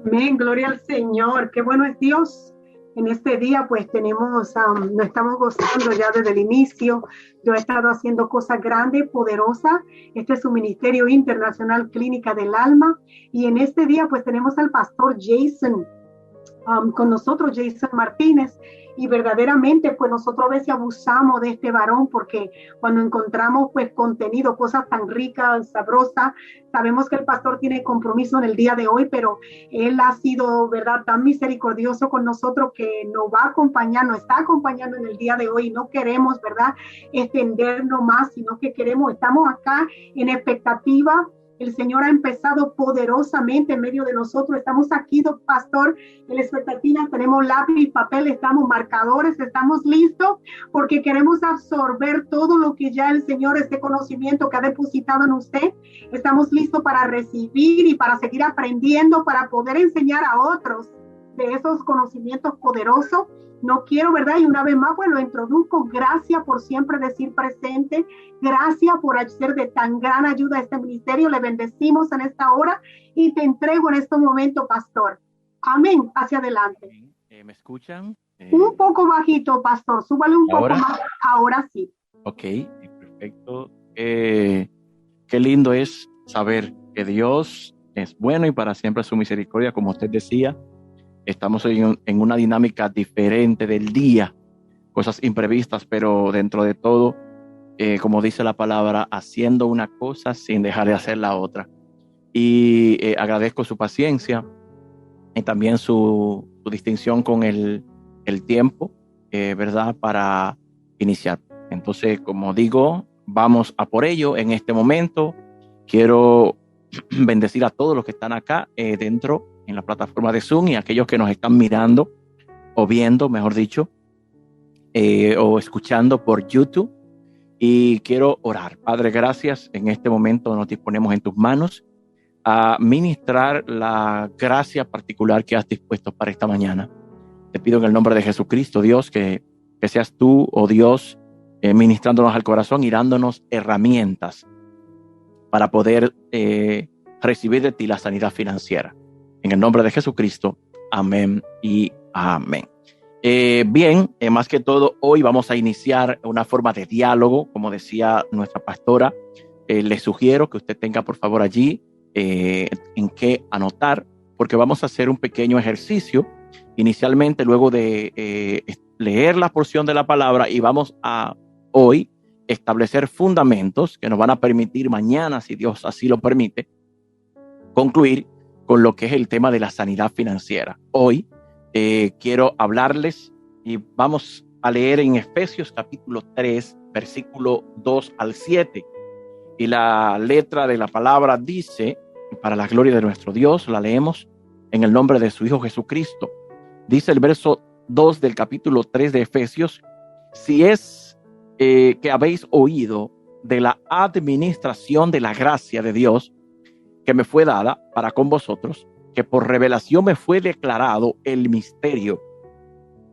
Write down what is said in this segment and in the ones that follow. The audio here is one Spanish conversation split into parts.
Amén, gloria al Señor. Qué bueno es Dios. En este día pues nos estamos gozando ya desde el inicio. Yo he estado haciendo cosas grandes, poderosas. Este es un ministerio internacional Clínica del Alma. Y en este día pues tenemos al pastor Jason con nosotros, Jason Martínez, y verdaderamente pues nosotros a veces abusamos de este varón porque cuando encontramos pues contenido, cosas tan ricas, sabrosas, sabemos que el pastor tiene compromiso en el día de hoy, pero él ha sido, verdad, tan misericordioso con nosotros que nos va a acompañar, nos está acompañando en el día de hoy y no queremos, verdad, extendernos más, sino que estamos acá en expectativa. El Señor ha empezado poderosamente en medio de nosotros. Estamos aquí, pastor, en la expectativa. Tenemos lápiz y papel, estamos marcadores, estamos listos porque queremos absorber todo lo que ya el Señor, este conocimiento que ha depositado en usted. Estamos listos para recibir y para seguir aprendiendo, para poder enseñar a otros de esos conocimientos poderosos. No quiero, ¿verdad? Y una vez más, pues lo introduzco. Gracias por siempre decir presente. Gracias por ser de tan gran ayuda a este ministerio. Le bendecimos en esta hora y te entrego en este momento, pastor. Amén. Hacia adelante. ¿Me escuchan? Un poco bajito, pastor. Súbale un ¿Ahora? poco más. Ahora sí. Ok, perfecto. Qué lindo es saber que Dios es bueno y para siempre su misericordia, como usted decía. Estamos en una dinámica diferente del día, cosas imprevistas, pero dentro de todo, como dice la palabra, haciendo una cosa sin dejar de hacer la otra. Y agradezco su paciencia y también su distinción con el tiempo, ¿verdad? Para iniciar. Entonces, como digo, vamos a por ello en este momento. Quiero bendecir a todos los que están acá dentro en la plataforma de Zoom y a aquellos que nos están mirando o viendo, mejor dicho, o escuchando por YouTube. Y quiero orar. Padre, gracias. En este momento nos disponemos en tus manos a ministrar la gracia particular que has dispuesto para esta mañana. Te pido en el nombre de Jesucristo, Dios, que seas tú, oh Dios, ministrándonos al corazón y dándonos herramientas para poder recibir de ti la sanidad financiera. En el nombre de Jesucristo, amén y amén. Bien, más que todo, hoy vamos a iniciar una forma de diálogo, como decía nuestra pastora. Les sugiero que usted tenga, por favor, allí en qué anotar, porque vamos a hacer un pequeño ejercicio inicialmente, luego de leer la porción de la palabra, y vamos a hoy establecer fundamentos que nos van a permitir mañana, si Dios así lo permite, concluir con lo que es el tema de la sanidad financiera. Hoy quiero hablarles y vamos a leer en Efesios capítulo 3, versículo 2 al 7. Y la letra de la palabra dice, para la gloria de nuestro Dios, la leemos en el nombre de su Hijo Jesucristo. Dice el verso 2 del capítulo 3 de Efesios: si es que habéis oído de la administración de la gracia de Dios que me fue dada para con vosotros, que por revelación me fue declarado el misterio,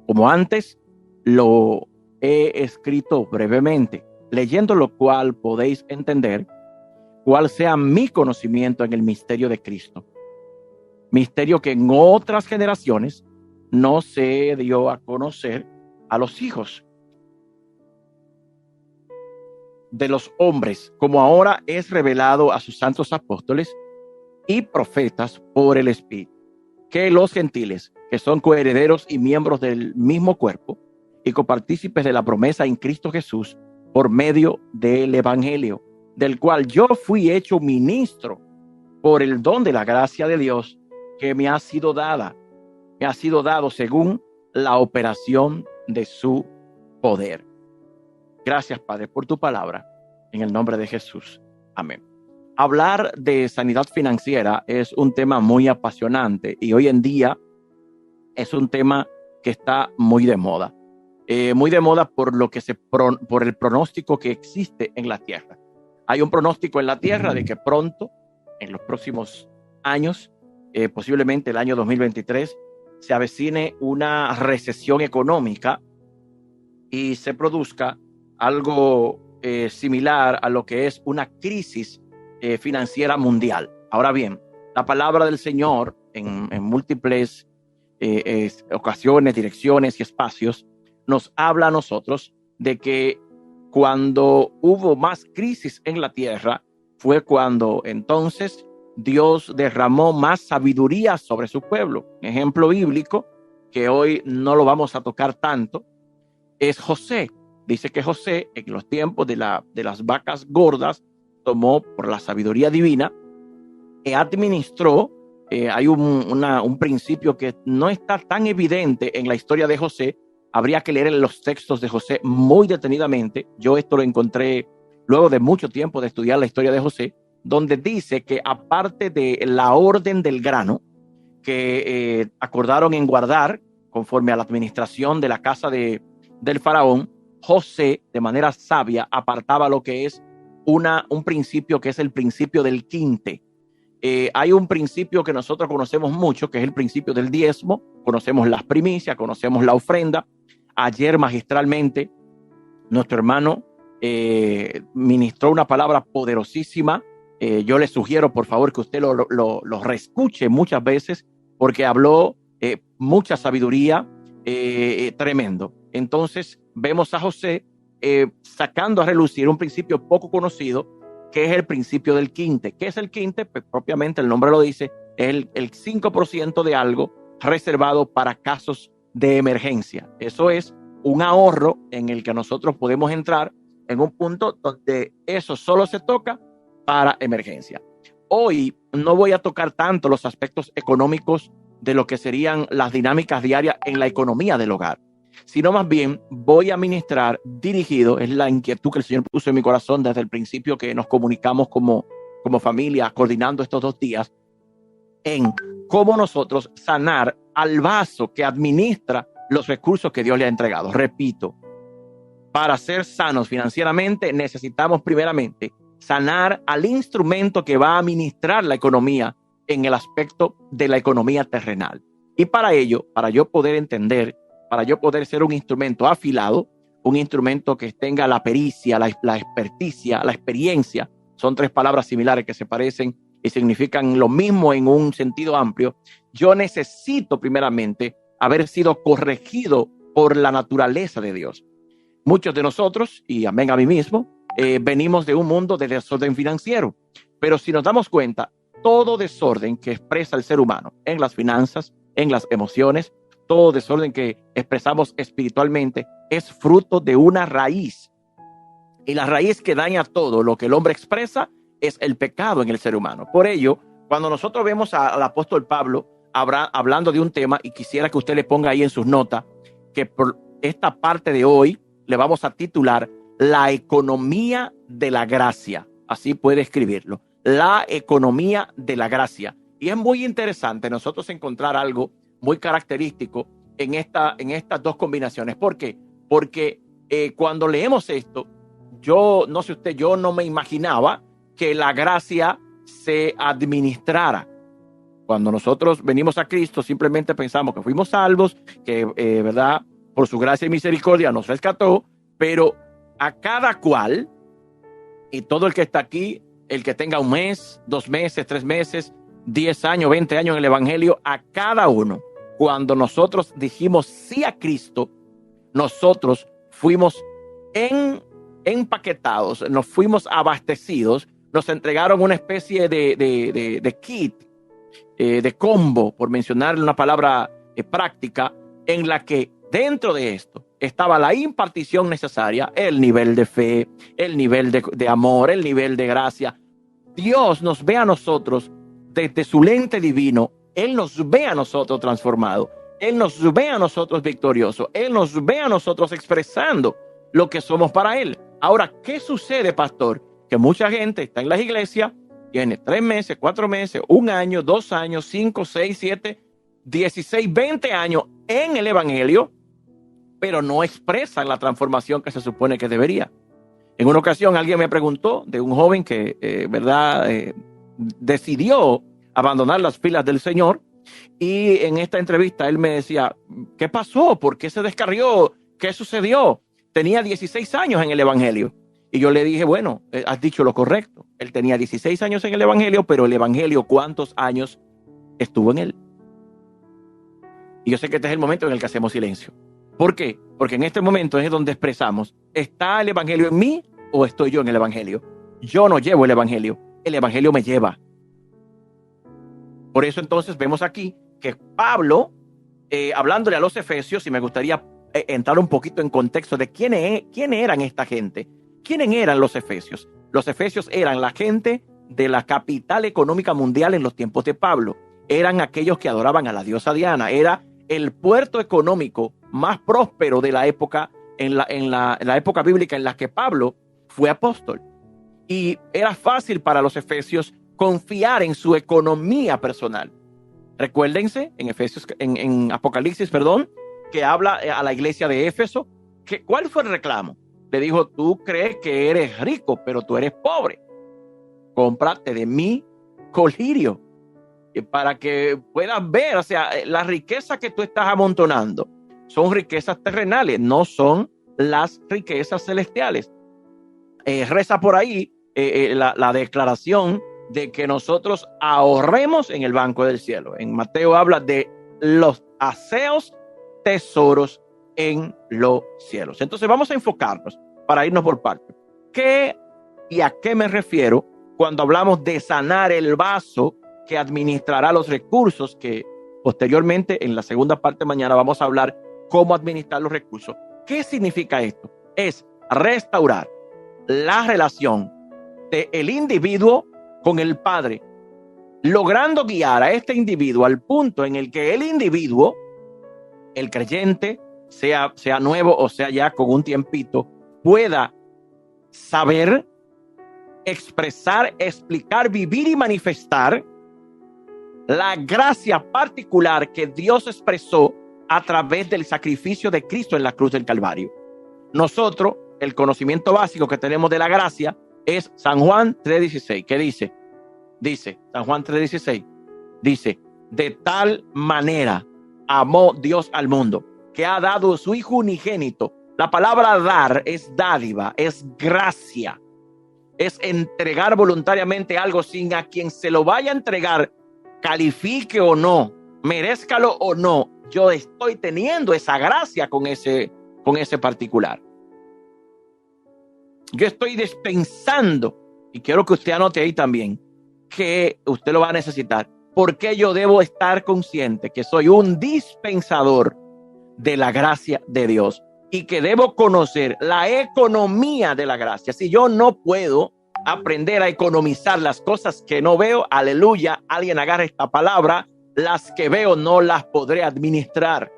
como antes lo he escrito brevemente, leyendo lo cual podéis entender cuál sea mi conocimiento en el misterio de Cristo, misterio que en otras generaciones no se dio a conocer a los hijos de los hombres, como ahora es revelado a sus santos apóstoles y profetas por el Espíritu, que los gentiles, que son coherederos y miembros del mismo cuerpo y copartícipes de la promesa en Cristo Jesús, por medio del Evangelio, del cual yo fui hecho ministro por el don de la gracia de Dios que me ha sido dado según la operación de su poder. Gracias, Padre, por tu palabra, en el nombre de Jesús. Amén. Hablar de sanidad financiera es un tema muy apasionante y hoy en día es un tema que está muy de moda. Muy de moda por por el pronóstico que existe en la tierra. Hay un pronóstico en la tierra de que pronto, en los próximos años, posiblemente el año 2023, se avecine una recesión económica y se produzca algo similar a lo que es una crisis financiera mundial. Ahora bien, la palabra del Señor en múltiples ocasiones, direcciones y espacios, nos habla a nosotros de que cuando hubo más crisis en la tierra, fue cuando entonces Dios derramó más sabiduría sobre su pueblo. Ejemplo bíblico, que hoy no lo vamos a tocar tanto, es José. Dice que José, en los tiempos de las vacas gordas, tomó por la sabiduría divina y administró. Hay un principio que no está tan evidente en la historia de José. Habría que leer los textos de José muy detenidamente. Yo esto lo encontré luego de mucho tiempo de estudiar la historia de José, donde dice que aparte de la orden del grano que acordaron en guardar conforme a la administración de la casa del faraón, José de manera sabia apartaba lo que es un principio que es el principio del quinte. Hay un principio que nosotros conocemos mucho, que es el principio del diezmo. Conocemos las primicias, conocemos la ofrenda. Ayer magistralmente nuestro hermano ministró una palabra poderosísima. Yo le sugiero por favor que usted lo reescuche muchas veces, porque habló mucha sabiduría, tremendo. Entonces vemos a José sacando a relucir un principio poco conocido, que es el principio del quinte. ¿Qué es el quinte? Pues propiamente el nombre lo dice, es el 5% de algo reservado para casos de emergencia. Eso es un ahorro en el que nosotros podemos entrar en un punto donde eso solo se toca para emergencia. Hoy no voy a tocar tanto los aspectos económicos de lo que serían las dinámicas diarias en la economía del hogar, sino más bien voy a ministrar dirigido, es la inquietud que el Señor puso en mi corazón desde el principio que nos comunicamos como familia, coordinando estos 2 días, en cómo nosotros sanar al vaso que administra los recursos que Dios le ha entregado. Repito, para ser sanos financieramente necesitamos primeramente sanar al instrumento que va a administrar la economía en el aspecto de la economía terrenal. Y para ello, para yo poder entender, para yo poder ser un instrumento afilado, un instrumento que tenga la pericia, la experticia, la experiencia, son 3 palabras similares que se parecen y significan lo mismo en un sentido amplio. Yo necesito primeramente haber sido corregido por la naturaleza de Dios. Muchos de nosotros, y amén a mí mismo, venimos de un mundo de desorden financiero, pero si nos damos cuenta, todo desorden que expresa el ser humano en las finanzas, en las emociones, todo desorden que expresamos espiritualmente es fruto de una raíz. Y la raíz que daña todo lo que el hombre expresa es el pecado en el ser humano. Por ello, cuando nosotros vemos al apóstol Pablo hablando de un tema, y quisiera que usted le ponga ahí en sus notas, que por esta parte de hoy le vamos a titular La economía de la gracia. Así puede escribirlo. La economía de la gracia. Y es muy interesante nosotros encontrar algo muy característico en estas 2 combinaciones. ¿Por qué? Porque cuando leemos esto, yo no sé usted, yo no me imaginaba que la gracia se administrara. Cuando nosotros venimos a Cristo, simplemente pensamos que fuimos salvos, que verdad, por su gracia y misericordia nos rescató, pero a cada cual, y todo el que está aquí, el que tenga 1 mes, 2 meses, 3 meses, 10 años, 20 años en el evangelio, a cada uno, cuando nosotros dijimos sí a Cristo, nosotros fuimos empaquetados, nos fuimos abastecidos, nos entregaron una especie de kit, de combo, por mencionar una palabra práctica, en la que dentro de esto estaba la impartición necesaria, el nivel de fe, el nivel de amor, el nivel de gracia. Dios nos ve a nosotros desde su lente divino. Él nos ve a nosotros transformados. Él nos ve a nosotros victoriosos. Él nos ve a nosotros expresando lo que somos para Él. Ahora, ¿qué sucede, pastor? Que mucha gente está en las iglesias, tiene 3 meses, 4 meses, 1 año, 2 años, 5, 6, 7, 16, 20 años en el evangelio, pero no expresan la transformación que se supone que debería. En una ocasión alguien me preguntó de un joven que, decidió abandonar las filas del Señor, y en esta entrevista él me decía, ¿qué pasó? ¿Por qué se descarrió? ¿Qué sucedió? Tenía 16 años en el evangelio. Y yo le dije, bueno, has dicho lo correcto. Él tenía 16 años en el evangelio, pero el evangelio, ¿cuántos años estuvo en él? Y yo sé que este es el momento en el que hacemos silencio. ¿Por qué? Porque en este momento es donde expresamos, ¿está el evangelio en mí o estoy yo en el evangelio? Yo no llevo el evangelio me lleva. Por eso entonces vemos aquí que Pablo, hablándole a los efesios, y me gustaría entrar un poquito en contexto de quién eran esta gente. ¿Quiénes eran los efesios? Los efesios eran la gente de la capital económica mundial en los tiempos de Pablo. Eran aquellos que adoraban a la diosa Diana. Era el puerto económico más próspero de la época, en la época bíblica en la que Pablo fue apóstol. Y era fácil para los efesios confiar en su economía personal. Recuérdense en Apocalipsis, que habla a la iglesia de Éfeso, ¿cuál fue el reclamo? Le dijo, tú crees que eres rico, pero tú eres pobre. Cómprate de mi colirio para que puedas ver, o sea, la riqueza que tú estás amontonando son riquezas terrenales, no son las riquezas celestiales. Reza por ahí la declaración de que nosotros ahorremos en el banco del cielo. En Mateo habla de los aseos tesoros en los cielos. Entonces vamos a enfocarnos para irnos por partes. ¿Qué y a qué me refiero cuando hablamos de sanar el vaso que administrará los recursos? Que posteriormente en la segunda parte mañana vamos a hablar cómo administrar los recursos. ¿Qué significa esto? Es restaurar la relación del individuo con el Padre, logrando guiar a este individuo al punto en el que el individuo, el creyente, sea nuevo o sea ya con un tiempito, pueda saber, expresar, explicar, vivir y manifestar la gracia particular que Dios expresó a través del sacrificio de Cristo en la cruz del Calvario. Nosotros, el conocimiento básico que tenemos de la gracia es San Juan 3:16. ¿Qué dice? Dice, San Juan 3:16, dice, de tal manera amó Dios al mundo, que ha dado su Hijo unigénito. La palabra dar es dádiva, es gracia, es entregar voluntariamente algo sin a quien se lo vaya a entregar, califique o no, merezcalo o no. Yo estoy teniendo esa gracia con ese particular. Yo estoy dispensando, y quiero que usted anote ahí también, que usted lo va a necesitar. Porque yo debo estar consciente que soy un dispensador de la gracia de Dios y que debo conocer la economía de la gracia. Si yo no puedo aprender a economizar las cosas que no veo, aleluya, alguien agarra esta palabra, las que veo no las podré administrar.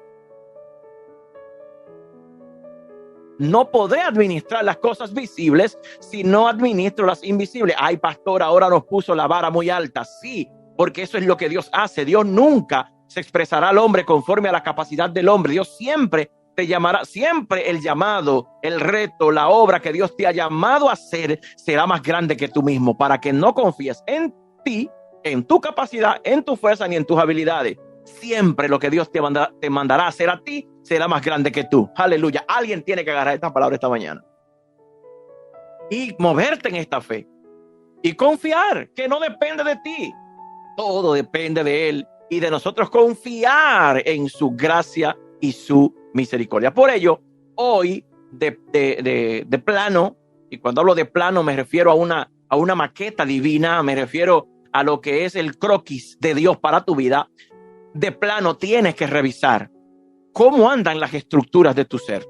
No podré administrar las cosas visibles si no administro las invisibles. Ay, pastor, ahora nos puso la vara muy alta. Sí, porque eso es lo que Dios hace. Dios nunca se expresará al hombre conforme a la capacidad del hombre. Dios siempre te llamará, siempre el llamado, el reto, la obra que Dios te ha llamado a hacer será más grande que tú mismo, para que no confíes en ti, en tu capacidad, en tu fuerza ni en tus habilidades. Siempre lo que Dios te mandará a hacer a ti será más grande que tú. Aleluya. Alguien tiene que agarrar esta palabra esta mañana y moverte en esta fe y confiar que no depende de ti. Todo depende de Él y de nosotros confiar en su gracia y su misericordia. Por ello, hoy de plano, y cuando hablo de plano me refiero a una maqueta divina, me refiero a lo que es el croquis de Dios para tu vida. De plano tienes que revisar cómo andan las estructuras de tu ser,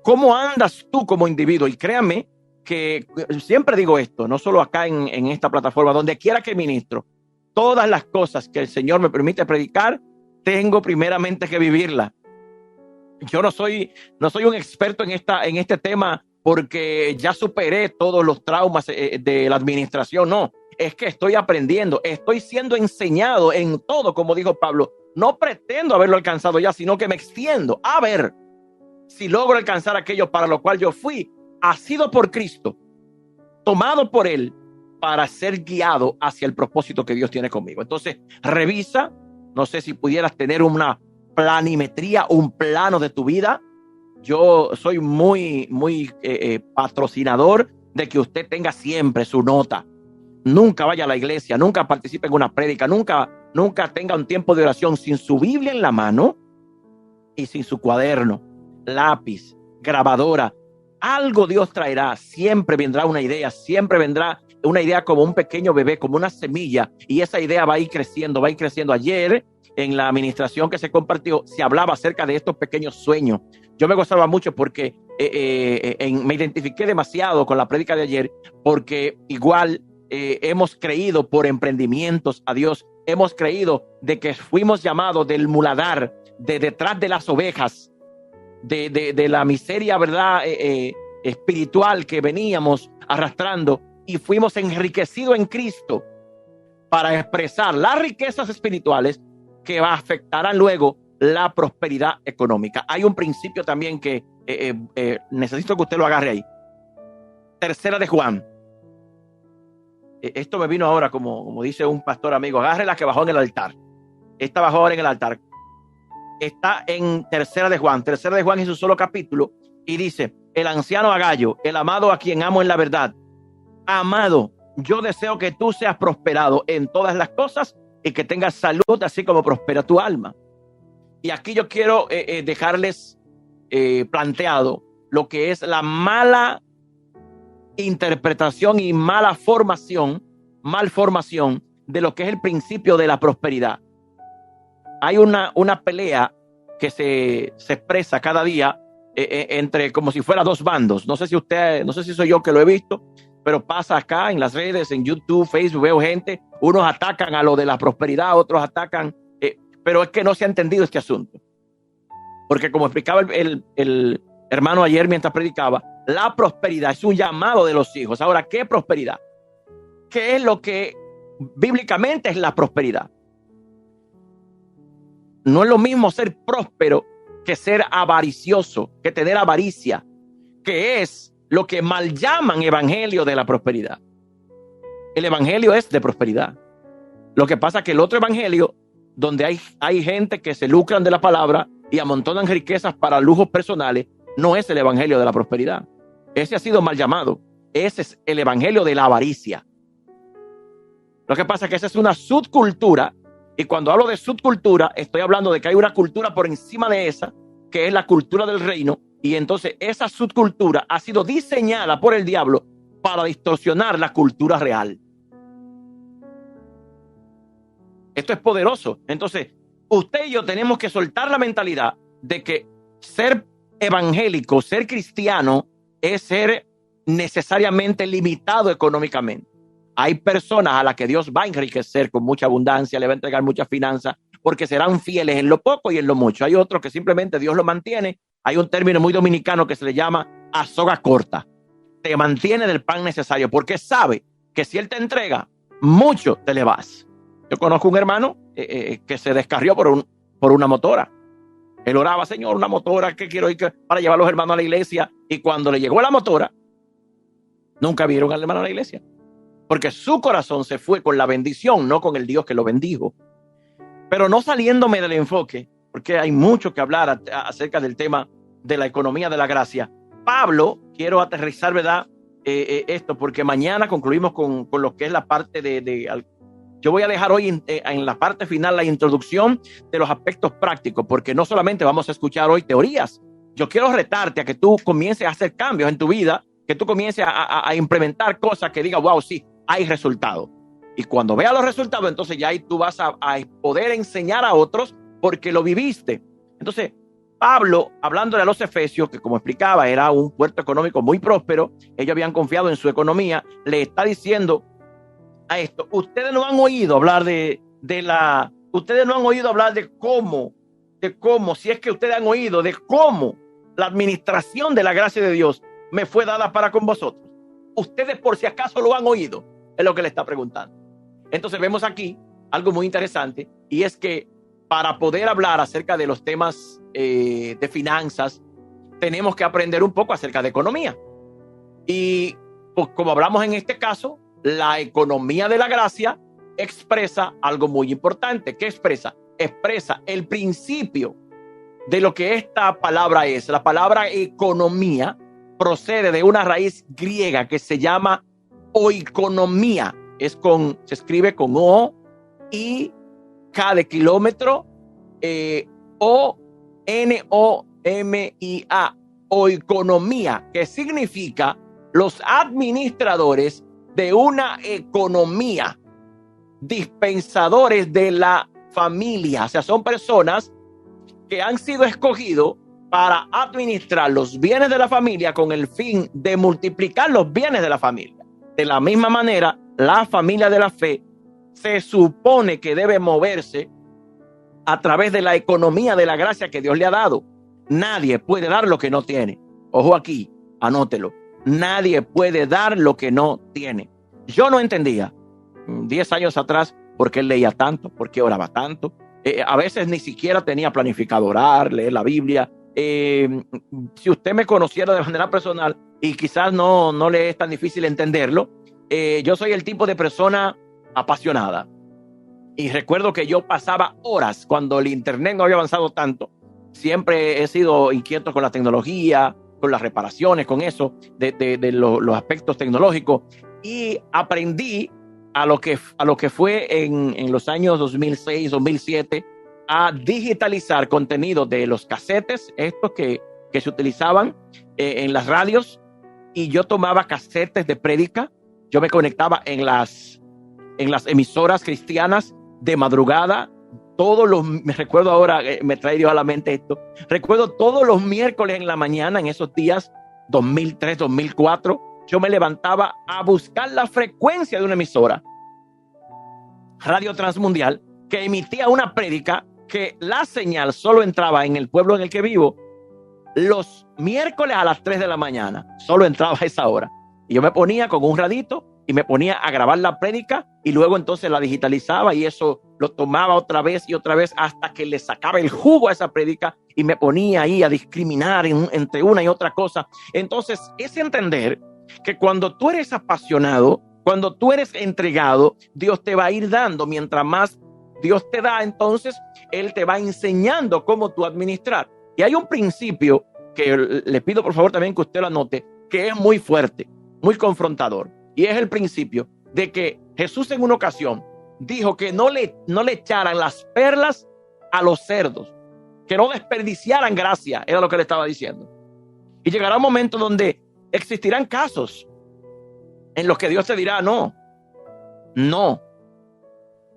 cómo andas tú como individuo. Y créanme que siempre digo esto, no solo acá en esta plataforma, donde quiera que ministro, todas las cosas que el Señor me permite predicar, tengo primeramente que vivirla. Yo no soy un experto en este tema porque ya superé todos los traumas de la administración, no. Es que estoy aprendiendo, estoy siendo enseñado en todo, como dijo Pablo. No pretendo haberlo alcanzado ya, sino que me extiendo a ver si logro alcanzar aquello para lo cual yo fui asido por Cristo, tomado por Él para ser guiado hacia el propósito que Dios tiene conmigo. Entonces, revisa, no sé si pudieras tener una planimetría, un plano de tu vida. Yo soy muy patrocinador de que usted tenga siempre su nota. Nunca vaya a la iglesia, nunca participe en una prédica, nunca nunca tenga un tiempo de oración sin su Biblia en la mano y sin su cuaderno, lápiz, grabadora, algo Dios traerá. Siempre vendrá una idea, siempre vendrá una idea como un pequeño bebé, como una semilla, y esa idea va a ir creciendo, va a ir creciendo. Ayer, en la administración que se compartió, se hablaba acerca de estos pequeños sueños. Yo me gozaba mucho porque me identifiqué demasiado con la prédica de ayer, porque igual hemos creído por emprendimientos a Dios, hemos creído de que fuimos llamados del muladar, de detrás de las ovejas, de la miseria, ¿verdad? Espiritual que veníamos arrastrando, y fuimos enriquecidos en Cristo para expresar las riquezas espirituales que afectarán luego la prosperidad económica. Hay un principio también que necesito que usted lo agarre ahí. Tercera de Juan. Esto me vino ahora, como dice un pastor amigo, agarre la que bajó en el altar. Esta bajó ahora en el altar. Está en Tercera de Juan. Tercera de Juan es un solo capítulo y dice: el anciano Agallo, el amado a quien amo en la verdad. Amado, yo deseo que tú seas prosperado en todas las cosas y que tengas salud, así como prospera tu alma. Y aquí yo quiero dejarles planteado lo que es la mala interpretación y malformación de lo que es el principio de la prosperidad. Hay una pelea que se expresa cada día entre como si fuera dos bandos. No sé si soy yo que lo he visto, pero pasa acá en las redes, en YouTube, Facebook, veo gente, unos atacan a lo de la prosperidad, otros atacan, pero es que no se ha entendido este asunto. Porque como explicaba el hermano ayer mientras predicaba, la prosperidad es un llamado de los hijos. Ahora, ¿qué prosperidad? ¿Qué es lo que bíblicamente es la prosperidad? No es lo mismo ser próspero que ser avaricioso, que tener avaricia, que es lo que mal llaman evangelio de la prosperidad. El evangelio es de prosperidad. Lo que pasa es que el otro evangelio, donde hay gente que se lucran de la palabra y amontonan riquezas para lujos personales, no es el evangelio de la prosperidad. Ese ha sido mal llamado. Ese es el evangelio de la avaricia. Lo que pasa es que esa es una subcultura, y cuando hablo de subcultura, estoy hablando de que hay una cultura por encima de esa, que es la cultura del reino, y entonces esa subcultura ha sido diseñada por el diablo para distorsionar la cultura real. Esto es poderoso. Entonces, usted y yo tenemos que soltar la mentalidad de que ser evangélico, ser cristiano, es ser necesariamente limitado económicamente. Hay personas a las que Dios va a enriquecer con mucha abundancia, le va a entregar muchas finanzas, porque serán fieles en lo poco y en lo mucho. Hay otros que simplemente Dios lo mantiene. Hay un término muy dominicano que se le llama a soga corta. Te mantiene del pan necesario, porque sabe que si Él te entrega mucho, te le vas. Yo conozco un hermano que se descarrió por una motora. Él oraba: Señor, una motora que quiero ir para llevar a los hermanos a la iglesia. Y cuando le llegó la motora, nunca vieron al hermano a la iglesia, porque su corazón se fue con la bendición, no con el Dios que lo bendijo. Pero no saliéndome del enfoque, porque hay mucho que hablar acerca del tema de la economía de la gracia. Pablo, quiero aterrizar, ¿verdad? Esto, porque mañana concluimos con lo que es la parte yo voy a dejar hoy en la parte final la introducción de los aspectos prácticos, porque no solamente vamos a escuchar hoy teorías. Yo quiero retarte a que tú comiences a hacer cambios en tu vida, que tú comiences a implementar cosas que digas: wow, sí, hay resultados. Y cuando veas los resultados, entonces ya ahí tú vas a poder enseñar a otros porque lo viviste. Entonces, Pablo, hablándole a los efesios, que como explicaba, era un puerto económico muy próspero, ellos habían confiado en su economía, le está diciendo a esto: ustedes no han oído hablar ustedes no han oído hablar de cómo, si es que ustedes han oído de cómo la administración de la gracia de Dios me fue dada para con vosotros. Ustedes por si acaso lo han oído, es lo que le está preguntando. Entonces vemos aquí algo muy interesante, y es que para poder hablar acerca de los temas de finanzas, tenemos que aprender un poco acerca de economía. Y pues, como hablamos en este caso, la economía de la gracia expresa algo muy importante. ¿Qué expresa? Expresa el principio de lo que esta palabra es. La palabra economía procede de una raíz griega que se llama oikonomía. Se escribe con O, I, K de kilómetro, ONOMIA, oikonomía, que significa los administradores de una economía, dispensadores de la familia. O sea, son personas que han sido escogidos para administrar los bienes de la familia con el fin de multiplicar los bienes de la familia. De la misma manera, la familia de la fe se supone que debe moverse a través de la economía de la gracia que Dios le ha dado. Nadie puede dar lo que no tiene. Ojo aquí, anótelo. Nadie puede dar lo que no tiene. Yo no entendía 10 años atrás por qué leía tanto, por qué oraba tanto. A veces ni siquiera tenía planificado orar, leer la Biblia. Si usted me conociera de manera personal, y quizás no le es tan difícil entenderlo, yo soy el tipo de persona apasionada. Y recuerdo que yo pasaba horas cuando el internet no había avanzado tanto. Siempre he sido inquieto con la tecnología, con las reparaciones, con eso, de los aspectos tecnológicos. Y aprendí a lo que fue en los años 2006, 2007, a digitalizar contenido de los casetes, estos que se utilizaban en las radios. Y yo tomaba casetes de prédica. Yo me conectaba en las emisoras cristianas de madrugada. Me recuerdo ahora, me trae Dios a la mente esto. Recuerdo todos los miércoles en la mañana, en esos días, 2003, 2004, yo me levantaba a buscar la frecuencia de una emisora, Radio Transmundial, que emitía una prédica que la señal solo entraba en el pueblo en el que vivo los miércoles a las 3 de la mañana. Solo entraba a esa hora. Y yo me ponía con un radito y me ponía a grabar la prédica y luego entonces la digitalizaba y eso lo tomaba otra vez y otra vez hasta que le sacaba el jugo a esa prédica y me ponía ahí a discriminar entre una y otra cosa. Entonces, es entender que cuando tú eres apasionado, cuando tú eres entregado, Dios te va a ir dando. Mientras más Dios te da, entonces Él te va enseñando cómo tú administrar. Y hay un principio que le pido por favor también que usted lo anote, que es muy fuerte, muy confrontador. Y es el principio de que Jesús en una ocasión dijo que no le echaran las perlas a los cerdos, que no desperdiciaran gracia, era lo que le estaba diciendo. Y llegará un momento donde existirán casos en los que Dios te dirá no.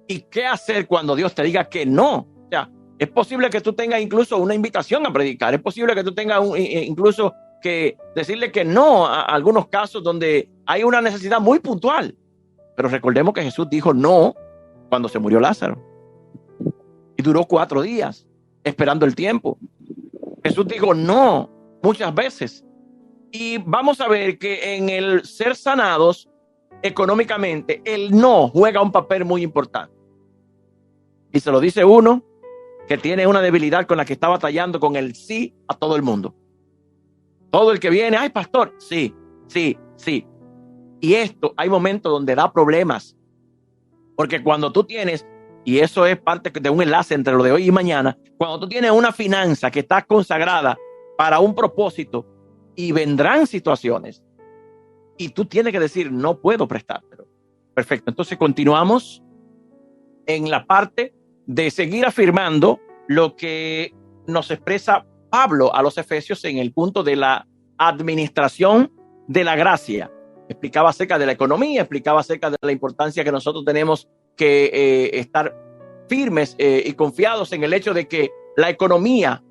¿Y qué hacer cuando Dios te diga que no? O sea, es posible que tú tengas incluso una invitación a predicar, es posible que tú tengas incluso que decirle que no a algunos casos donde hay una necesidad muy puntual. Pero recordemos que Jesús dijo no cuando se murió Lázaro. Y duró 4 días esperando el tiempo. Jesús dijo no muchas veces. Y vamos a ver que en el ser sanados económicamente, el no juega un papel muy importante. Y se lo dice uno que tiene una debilidad con la que está batallando con el sí a todo el mundo. Todo el que viene, ay pastor, sí. Y esto, hay momentos donde da problemas. Porque cuando tú tienes, y eso es parte de un enlace entre lo de hoy y mañana, cuando tú tienes una finanza que está consagrada para un propósito y vendrán situaciones y tú tienes que decir, no puedo prestártelo. Perfecto, entonces continuamos en la parte de seguir afirmando lo que nos expresa Pablo a los Efesios en el punto de la administración de la gracia. Explicaba acerca de la economía, explicaba acerca de la importancia que nosotros tenemos que estar firmes y confiados en el hecho de que la economía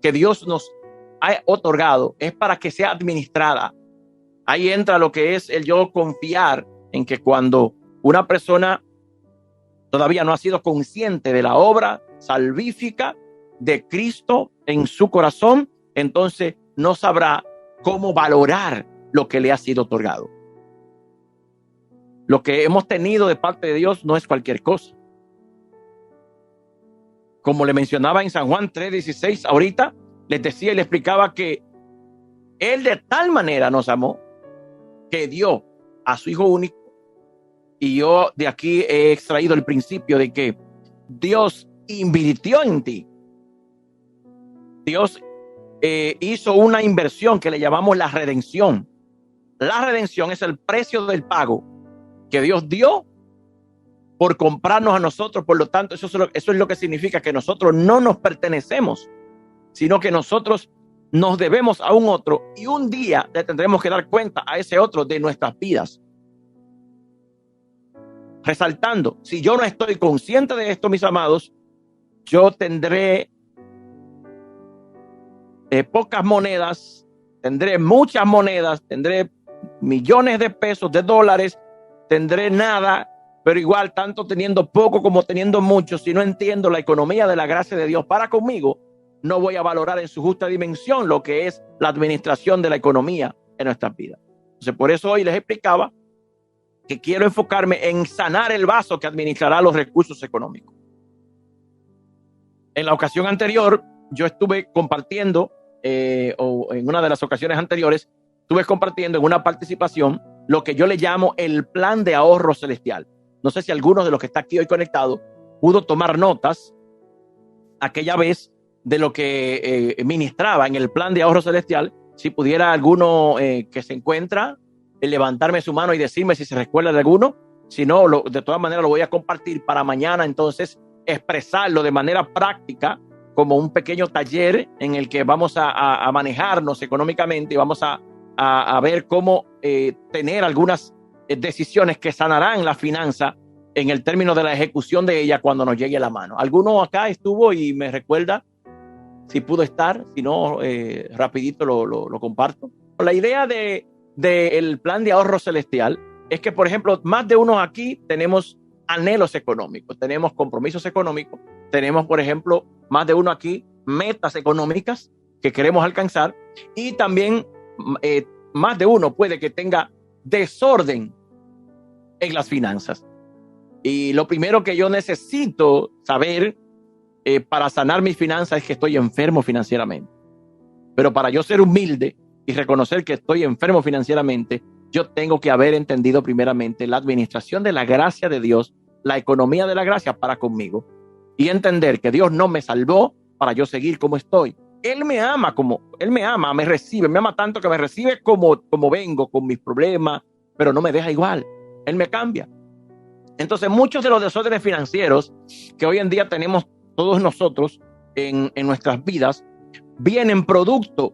que Dios nos ha otorgado es para que sea administrada. Ahí entra lo que es el yo confiar en que cuando una persona todavía no ha sido consciente de la obra salvífica de Cristo en su corazón, entonces no sabrá cómo valorar lo que le ha sido otorgado. Lo que hemos tenido de parte de Dios no es cualquier cosa. Como le mencionaba en San Juan 3:16, ahorita les decía y le explicaba que Él de tal manera nos amó que dio a su Hijo único. Y yo de aquí he extraído el principio de que Dios invirtió en ti. Dios hizo una inversión que le llamamos la redención. La redención es el precio del pago que Dios dio por comprarnos a nosotros. Por lo tanto, eso es lo que significa que nosotros no nos pertenecemos, sino que nosotros nos debemos a un otro, y un día le tendremos que dar cuenta a ese otro de nuestras vidas. Resaltando, si yo no estoy consciente de esto, mis amados, yo tendré pocas monedas, tendré muchas monedas, tendré millones de pesos, de dólares, tendré nada, pero igual, tanto teniendo poco como teniendo mucho, si no entiendo la economía de la gracia de Dios para conmigo, no voy a valorar en su justa dimensión lo que es la administración de la economía en nuestras vidas. Entonces, por eso hoy les explicaba que quiero enfocarme en sanar el vaso que administrará los recursos económicos. En la ocasión anterior, yo estuve compartiendo, o en una de las ocasiones anteriores, estuve compartiendo en una participación lo que yo le llamo el plan de ahorro celestial. No sé si alguno de los que está aquí hoy conectado pudo tomar notas aquella vez de lo que ministraba en el plan de ahorro celestial. Si pudiera alguno que se encuentra levantarme su mano y decirme si se recuerda de alguno. Si no, de todas maneras lo voy a compartir para mañana, entonces expresarlo de manera práctica como un pequeño taller en el que vamos a manejarnos económicamente y vamos a ver cómo tener algunas decisiones que sanarán la finanza en el término de la ejecución de ella cuando nos llegue a la mano. ¿Alguno acá estuvo y me recuerda si pudo estar? Si no, rapidito lo comparto. La idea del plan de ahorro celestial es que, por ejemplo, más de uno aquí tenemos anhelos económicos, tenemos compromisos económicos, tenemos, por ejemplo, más de uno aquí metas económicas que queremos alcanzar, y también más de uno puede que tenga desorden en las finanzas. Y lo primero que yo necesito saber para sanar mis finanzas es que estoy enfermo financieramente. Pero para yo ser humilde y reconocer que estoy enfermo financieramente, yo tengo que haber entendido primeramente la administración de la gracia de Dios, la economía de la gracia para conmigo, y entender que Dios no me salvó para yo seguir como estoy. Él me ama, me recibe, me ama tanto que me recibe como vengo, con mis problemas, pero no me deja igual. Él me cambia. Entonces, muchos de los desórdenes financieros que hoy en día tenemos todos nosotros en nuestras vidas vienen producto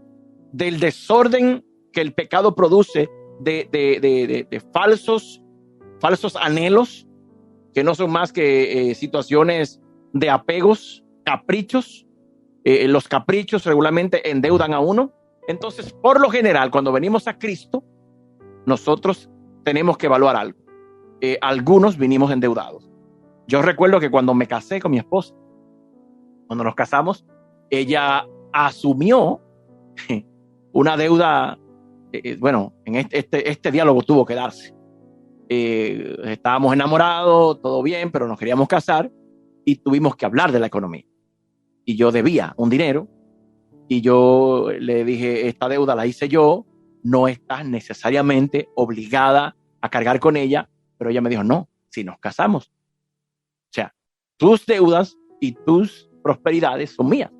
del desorden que el pecado produce de falsos anhelos, que no son más que situaciones de apegos, caprichos. Los caprichos regularmente endeudan a uno. Entonces, por lo general, cuando venimos a Cristo, nosotros tenemos que evaluar algo. Algunos vinimos endeudados. Yo recuerdo que cuando me casé con mi esposa, cuando nos casamos, ella asumió una deuda. Bueno, en este diálogo tuvo que darse. Estábamos enamorados, todo bien, pero nos queríamos casar y tuvimos que hablar de la economía. Y yo debía un dinero y yo le dije, esta deuda la hice yo, no estás necesariamente obligada a cargar con ella. Pero ella me dijo, no, si nos casamos, o sea, tus deudas y tus prosperidades son mías.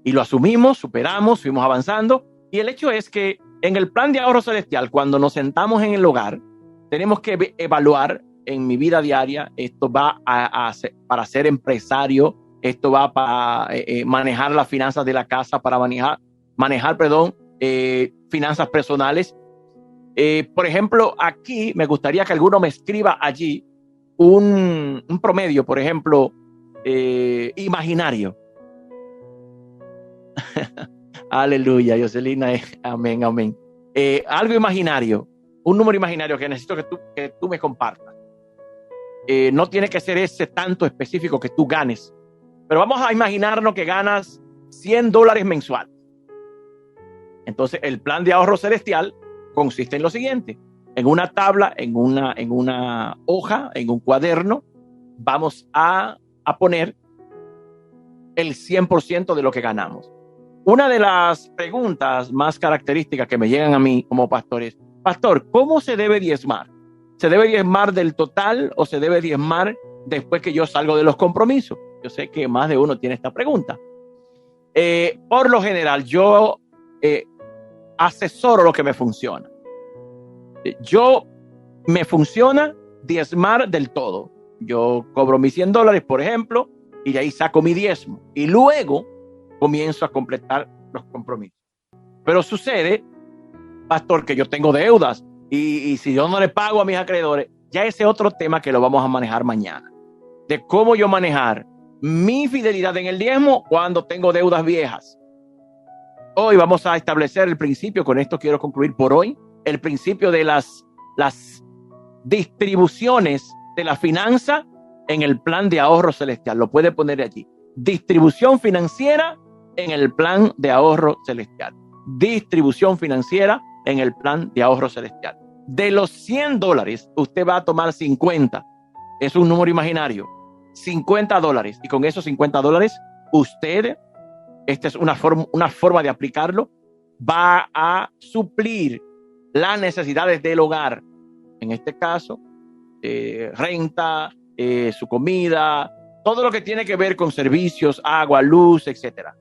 Y lo asumimos, superamos, fuimos avanzando. Y el hecho es que en el plan de ahorro celestial, cuando nos sentamos en el hogar, tenemos que evaluar en mi vida diaria, esto va para ser empresario, esto va para manejar las finanzas de la casa, para manejar finanzas personales. Por ejemplo, aquí me gustaría que alguno me escriba allí un promedio, por ejemplo, imaginario. Aleluya, Jocelina, amén, amén. Algo imaginario, un número imaginario que necesito que tú me compartas. No tiene que ser ese tanto específico que tú ganes, pero vamos a imaginarnos que ganas $100 mensuales. Entonces, el plan de ahorro celestial consiste en lo siguiente: en una tabla, en una hoja, en un cuaderno, vamos a poner el 100% de lo que ganamos. Una de las preguntas más características que me llegan a mí como pastor es: pastor, ¿cómo se debe diezmar? ¿Se debe diezmar del total o se debe diezmar después que yo salgo de los compromisos? Yo sé que más de uno tiene esta pregunta. Por lo general, yo asesoro lo que me funciona. Me funciona diezmar del todo. Yo cobro mis $100, por ejemplo, y de ahí saco mi diezmo. Y luego comienzo a completar los compromisos. Pero sucede, pastor, que yo tengo deudas y si yo no le pago a mis acreedores, ya ese otro tema que lo vamos a manejar mañana. De cómo yo manejar mi fidelidad en el diezmo cuando tengo deudas viejas. Hoy vamos a establecer el principio, con esto quiero concluir por hoy, el principio de las distribuciones de la finanza en el plan de ahorro celestial. Lo puede poner allí. Distribución financiera en el plan de ahorro celestial. Distribución financiera en el plan de ahorro celestial. De los $100, usted va a tomar 50. Es un número imaginario. $50. Y con esos $50, usted, esta es una forma de aplicarlo, va a suplir las necesidades del hogar. En este caso, renta, su comida, todo lo que tiene que ver con servicios, agua, luz, etcétera.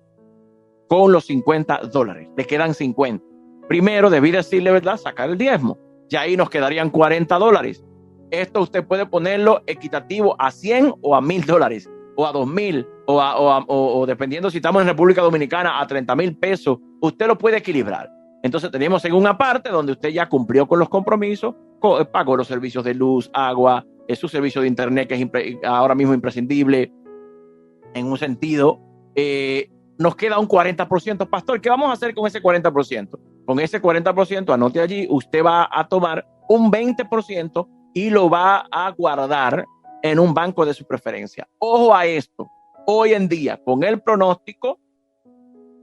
Con los $50, le quedan 50. Primero, debí decirle, ¿verdad? Sacar el diezmo. Ya ahí nos quedarían $40. Esto usted puede ponerlo equitativo a 100 o a $1,000 o a 2,000 o dependiendo si estamos en República Dominicana a 30,000 pesos. Usted lo puede equilibrar. Entonces tenemos en una parte donde usted ya cumplió con los compromisos, pagó los servicios de luz, agua, su servicio de internet que es ahora mismo imprescindible en un sentido. Nos queda un 40%. Pastor, ¿qué vamos a hacer con ese 40%? Con ese 40%, anote allí, usted va a tomar un 20% y lo va a guardar en un banco de su preferencia. Ojo a esto, hoy en día, con el pronóstico,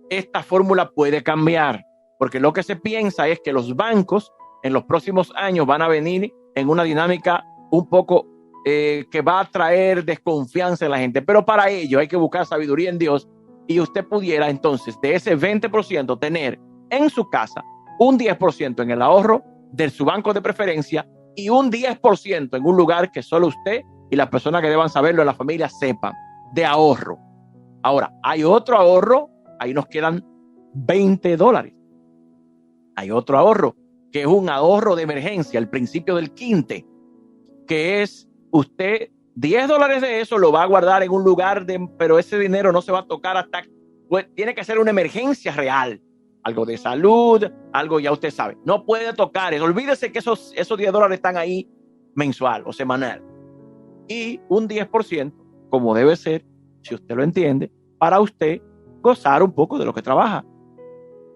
esta fórmula puede cambiar, porque lo que se piensa es que los bancos en los próximos años van a venir en una dinámica un poco que va a traer desconfianza en la gente, pero para ello hay que buscar sabiduría en Dios. Y usted pudiera entonces de ese 20% tener en su casa un 10% en el ahorro de su banco de preferencia y un 10% en un lugar que solo usted y las personas que deban saberlo en la familia sepan de ahorro. Ahora, hay otro ahorro, ahí nos quedan $20. Hay otro ahorro que es un ahorro de emergencia, el principio del quinte, que es usted $10 de eso lo va a guardar en un lugar, pero ese dinero no se va a tocar hasta, pues, tiene que ser una emergencia real, algo de salud, algo ya usted sabe, no puede tocar, olvídese que esos $10 están ahí mensual o semanal, y un 10%, como debe ser, si usted lo entiende, para usted gozar un poco de lo que trabaja.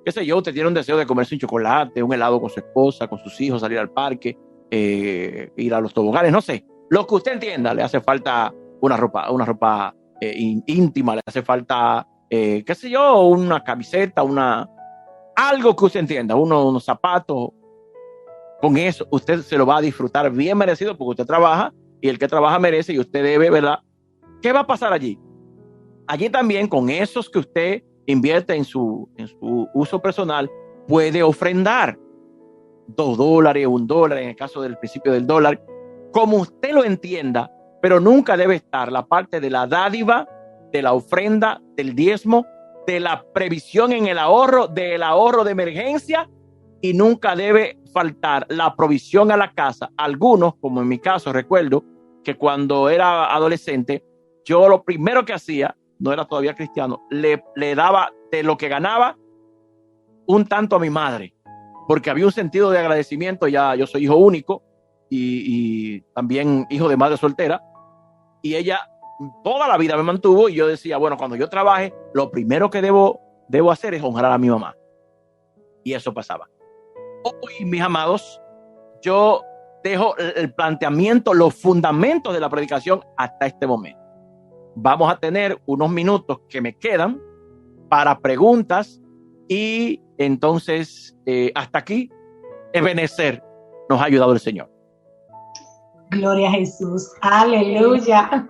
Qué sé yo, usted tiene un deseo de comerse un chocolate, un helado con su esposa, con sus hijos, salir al parque, ir a los toboganes, no sé. Lo que usted entienda, le hace falta una ropa íntima, le hace falta, qué sé yo, una camiseta, algo que usted entienda, unos zapatos. Con eso usted se lo va a disfrutar bien merecido porque usted trabaja y el que trabaja merece y usted debe, ¿verdad? ¿Qué va a pasar allí? Allí también con esos que usted invierte en su uso personal, puede ofrendar $2, $1, en el caso del principio del dólar, como usted lo entienda, pero nunca debe estar la parte de la dádiva, de la ofrenda, del diezmo, de la previsión en el ahorro, del ahorro de emergencia, y nunca debe faltar la provisión a la casa. Algunos, como en mi caso, recuerdo que cuando era adolescente, yo lo primero que hacía, no era todavía cristiano, le daba de lo que ganaba un tanto a mi madre, porque había un sentido de agradecimiento. Ya yo soy hijo único y también hijo de madre soltera, y ella toda la vida me mantuvo, y yo decía, bueno, cuando yo trabaje, lo primero que debo hacer es honrar a mi mamá, y eso pasaba. Hoy, mis amados, yo dejo el planteamiento, los fundamentos de la predicación hasta este momento. Vamos a tener unos minutos que me quedan para preguntas, y entonces hasta aquí, Ebenezer, nos ha ayudado el Señor. Gloria a Jesús, aleluya.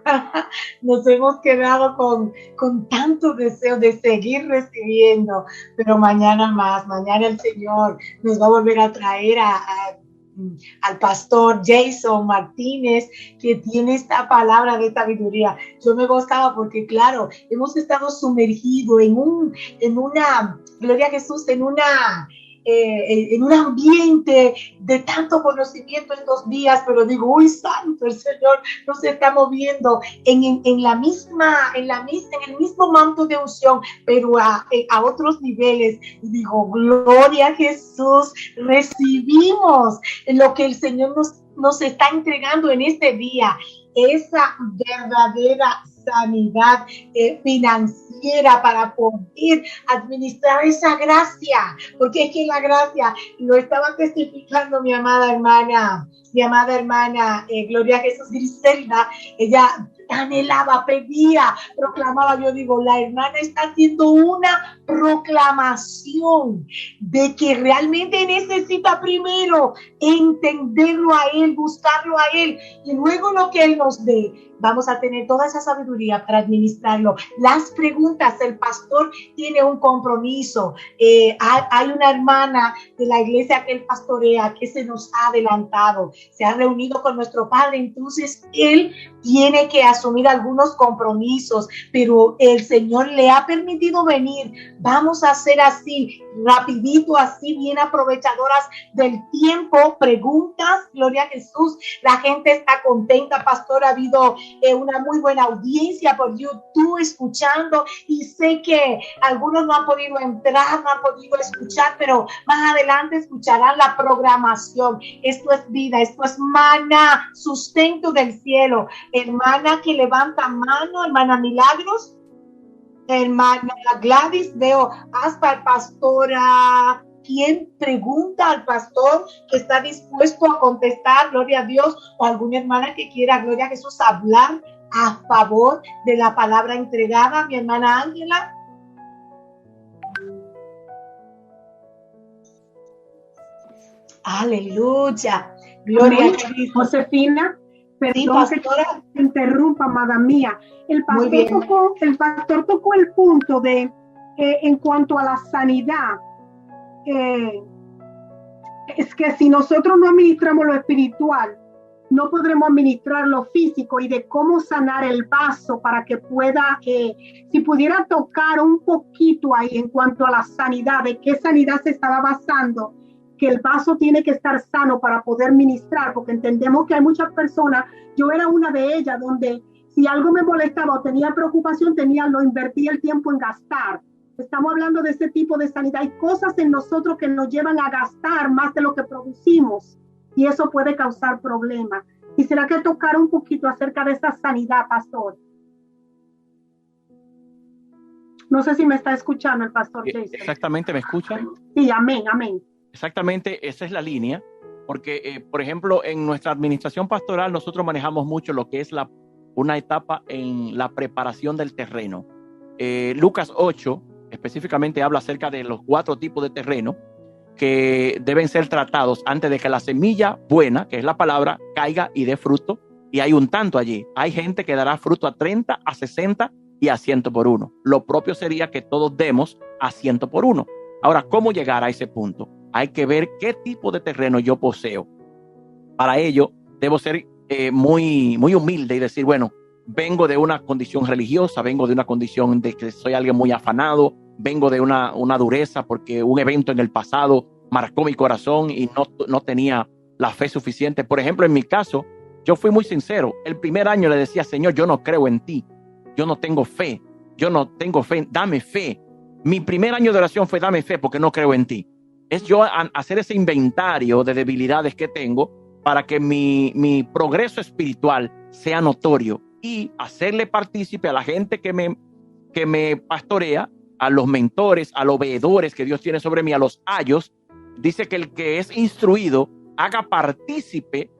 Nos hemos quedado con tanto deseo de seguir recibiendo, pero mañana más, mañana el Señor nos va a volver a traer al pastor Jason Martínez, que tiene esta palabra de sabiduría. Yo me gozaba porque, claro, hemos estado sumergidos en una, gloria a Jesús, en una en un ambiente de tanto conocimiento estos días, pero digo, uy, santo, el Señor nos está moviendo en el mismo manto de unción, pero a otros niveles. Y digo, gloria a Jesús, recibimos lo que el Señor nos está entregando en este día, esa verdadera sanidad financiera para poder administrar esa gracia, porque es que la gracia, lo estaba testificando mi amada hermana, Gloria a Jesús Griselda, ella anhelaba, pedía, proclamaba. Yo digo, la hermana está haciendo una proclamación de que realmente necesita primero entenderlo a Él, buscarlo a Él, y luego lo que Él nos dé, vamos a tener toda esa sabiduría para administrarlo. Las preguntas, el pastor tiene un compromiso. Hay una hermana de la iglesia que él pastorea que se nos ha adelantado, se ha reunido con nuestro padre, entonces él tiene que asumir algunos compromisos, pero el Señor le ha permitido venir. Vamos a hacer así, rapidito, así, bien aprovechadoras del tiempo. Preguntas, gloria a Jesús. La gente está contenta, pastor. Ha habido una muy buena audiencia por YouTube escuchando, y sé que algunos no han podido entrar, no han podido escuchar, pero más adelante escucharán la programación. Esto es vida, esto es maná, sustento del cielo. Hermana que levanta mano, hermana Milagros, hermana Gladys, veo hasta el pastora. ¿Quién pregunta al pastor que está dispuesto a contestar? Gloria a Dios. O alguna hermana que quiera, gloria a Jesús, hablar a favor de la palabra entregada. Mi hermana Ángela. Aleluya. Gloria a Dios. Josefina, perdón, sí, que te interrumpa, madame mía. El pastor tocó el punto de, en cuanto a la sanidad, es que si nosotros no administramos lo espiritual, no podremos administrar lo físico, y de cómo sanar el vaso para que pueda, si pudiera tocar un poquito ahí en cuanto a la sanidad, de qué sanidad se estaba basando, que el vaso tiene que estar sano para poder ministrar, porque entendemos que hay muchas personas, yo era una de ellas, donde si algo me molestaba o tenía preocupación, lo invertía el tiempo en gastar. Estamos hablando de ese tipo de sanidad. Hay cosas en nosotros que nos llevan a gastar más de lo que producimos, y eso puede causar problemas. Quisiera que tocara un poquito acerca de esa sanidad, pastor. No sé si me está escuchando el pastor Jason. Exactamente, ¿me escuchan? Sí, amén, amén. Exactamente, esa es la línea, porque, por ejemplo, en nuestra administración pastoral nosotros manejamos mucho lo que es una etapa en la preparación del terreno. Lucas 8 específicamente habla acerca de los 4 tipos de terreno que deben ser tratados antes de que la semilla buena, que es la palabra, caiga y dé fruto. Y hay un tanto allí. Hay gente que dará fruto a 30, a 60 y a 100 por 1. Lo propio sería que todos demos a 100 por 1. Ahora, ¿cómo llegar a ese punto? Hay que ver qué tipo de terreno yo poseo. Para ello, debo ser muy, muy humilde y decir, bueno, vengo de una condición religiosa, vengo de una condición de que soy alguien muy afanado, vengo de una dureza porque un evento en el pasado marcó mi corazón y no tenía la fe suficiente. Por ejemplo, en mi caso, yo fui muy sincero. El primer año le decía, Señor, yo no creo en ti, yo no tengo fe, dame fe. Mi primer año de oración fue dame fe porque no creo en ti. Es yo hacer ese inventario de debilidades que tengo para que mi progreso espiritual sea notorio, y hacerle partícipe a la gente que me pastorea, a los mentores, a los veedores que Dios tiene sobre mí, a los ayos. Dice que el que es instruido haga partícipe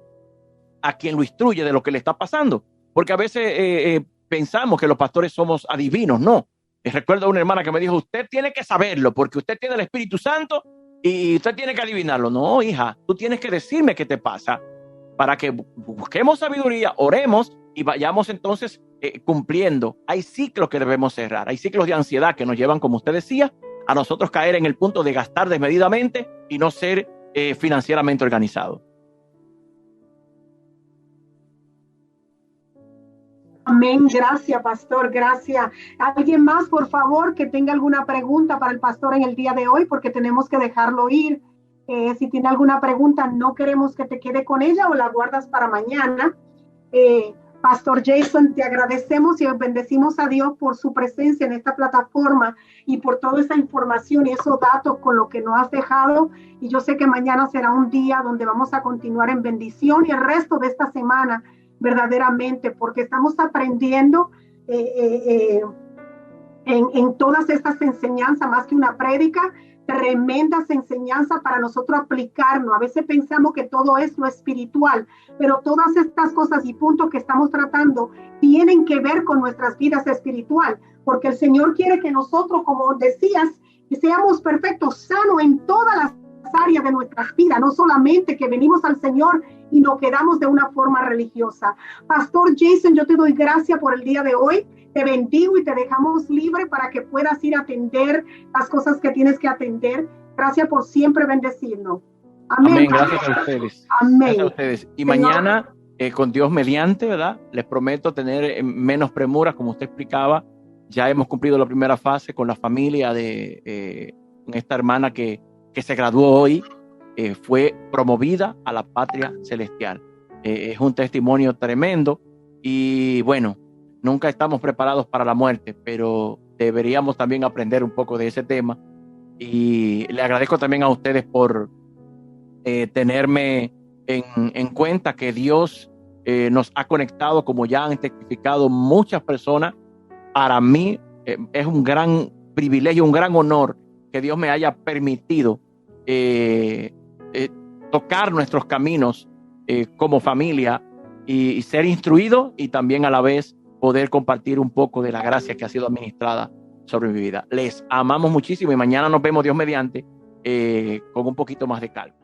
a quien lo instruye de lo que le está pasando, porque a veces pensamos que los pastores somos adivinos. No, recuerdo a una hermana que me dijo, usted tiene que saberlo porque usted tiene el Espíritu Santo y usted tiene que adivinarlo. No, hija, tú tienes que decirme qué te pasa para que busquemos sabiduría, oremos y vayamos entonces cumpliendo. Hay ciclos que debemos cerrar, hay ciclos de ansiedad que nos llevan, como usted decía, a nosotros caer en el punto de gastar desmedidamente y no ser financieramente organizado. Amén, gracias, pastor, gracias. ¿Alguien más, por favor, que tenga alguna pregunta para el pastor en el día de hoy? Porque tenemos que dejarlo ir. Si tiene alguna pregunta, no queremos que te quede con ella o la guardas para mañana. Pastor Jason, te agradecemos y bendecimos a Dios por su presencia en esta plataforma y por toda esa información y esos datos con lo que nos has dejado. Y yo sé que mañana será un día donde vamos a continuar en bendición y el resto de esta semana verdaderamente, porque estamos aprendiendo en todas estas enseñanzas, más que una prédica, tremendas enseñanzas para nosotros aplicarnos. A veces pensamos que todo es lo espiritual, pero todas estas cosas y puntos que estamos tratando tienen que ver con nuestras vidas espiritual, porque el Señor quiere que nosotros, como decías, que seamos perfectos, sanos en todas las áreas de nuestras vidas, no solamente que venimos al Señor y nos quedamos de una forma religiosa. Pastor Jason, yo te doy gracias por el día de hoy. Te bendigo y te dejamos libre para que puedas ir a atender las cosas que tienes que atender. Gracias por siempre bendecirnos. Amén. Amén. Gracias a ustedes. Amén. Gracias a ustedes. Y Señor, mañana, con Dios mediante, ¿verdad? Les prometo tener menos premuras, como usted explicaba. Ya hemos cumplido la primera fase con la familia de esta hermana que se graduó hoy. Fue promovida a la patria celestial. Es un testimonio tremendo y bueno, nunca estamos preparados para la muerte, pero deberíamos también aprender un poco de ese tema. Y le agradezco también a ustedes por tenerme en cuenta que Dios nos ha conectado, como ya han testificado muchas personas. Para mí es un gran privilegio, un gran honor que Dios me haya permitido tocar nuestros caminos como familia y ser instruido y también a la vez poder compartir un poco de la gracia que ha sido administrada sobre mi vida. Les amamos muchísimo y mañana nos vemos, Dios mediante, con un poquito más de calma.